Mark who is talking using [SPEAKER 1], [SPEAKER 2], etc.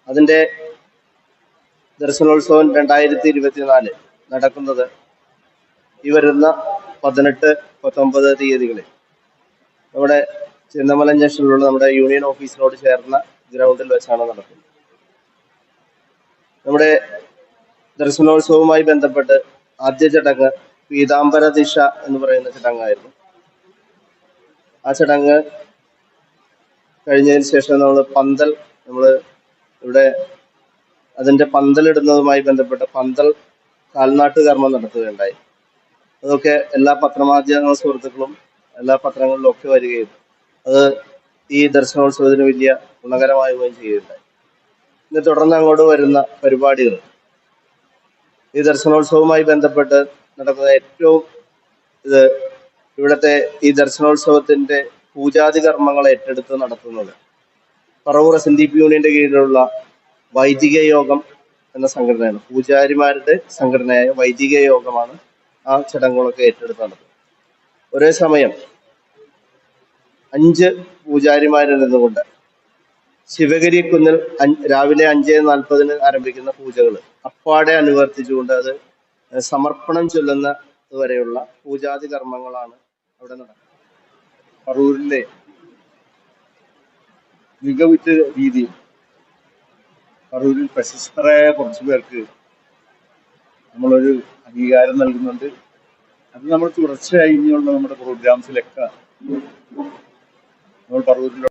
[SPEAKER 1] അതിന്റെ ദർശനോത്സവം 2024 നടക്കുന്നത് ഈ വരുന്ന 18, 19 തീയതികളിൽ നമ്മുടെ ചിന്നമലം ജംഗ്ഷനിലുള്ള നമ്മുടെ യൂണിയൻ ഓഫീസിനോട് ചേർന്ന ഗ്രൗണ്ടിൽ വെച്ചാണ് നടക്കുന്നത്. നമ്മുടെ ദർശനോത്സവവുമായി ബന്ധപ്പെട്ട് ആദ്യ ചടങ്ങ് പീതാംബര ദിശ എന്ന് പറയുന്ന ചടങ്ങായിരുന്നു. ആ ചടങ്ങ് കഴിഞ്ഞതിന് ശേഷം നമ്മൾ ഇവിടെ അതിന്റെ പന്തലിടുന്നതുമായി ബന്ധപ്പെട്ട് പന്തൽ കാൽനാട്ട് കർമ്മം നടത്തുകയുണ്ടായി. അതൊക്കെ എല്ലാ പത്രമാധ്യമ സുഹൃത്തുക്കളും എല്ലാ പത്രങ്ങളിലും ഒക്കെ വരികയും അത് ഈ ദർശനോത്സവത്തിന് വലിയ ഗുണകരമാവുകയും ചെയ്യുകയുണ്ടായി. ഇന്ന് തുടർന്ന് അങ്ങോട്ട് വരുന്ന പരിപാടികൾ ഈ ദർശനോത്സവവുമായി ബന്ധപ്പെട്ട് നടക്കുന്ന ഏറ്റവും ഇവിടുത്തെ ഈ ദർശനോത്സവത്തിന്റെ പൂജാതി കർമ്മങ്ങൾ ഏറ്റെടുത്ത് നടത്തുന്നത് പറവൂർ SNDP യൂണിയന്റെ കീഴിലുള്ള വൈദിക യോഗം എന്ന സംഘടനയാണ്. പൂജാരിമാരുടെ സംഘടനയായ വൈദിക യോഗമാണ് ആ ചടങ്ങുകളൊക്കെ ഏറ്റെടുത്ത് നടത്തുന്നത്. ഒരേ സമയം 5 പൂജാരിമാരിൽ നിന്നുകൊണ്ട് ശിവഗിരി കുന്നിൽ രാവിലെ 5:40 ആരംഭിക്കുന്ന പൂജകൾ അപ്പാടെ അനുവർത്തിച്ചുകൊണ്ട് അത് സമർപ്പണം ചൊല്ലുന്ന വരെയുള്ള പൂജാതി കർമ്മങ്ങളാണ് അവിടെ നടക്കുന്നത്. പറവൂരിലെ മികവുറ്റ രീതിയിൽ പറവൂരിൽ പ്രശസ്തരായ കുറച്ചു പേർക്ക് നമ്മളൊരു അംഗീകാരം നൽകുന്നുണ്ട്. അത് നമ്മൾ തുടർച്ചയായി ഇനിയുള്ള നമ്മുടെ പ്രോഗ്രാംസിലൊക്കെ നമ്മൾ പറവൂരിലുള്ള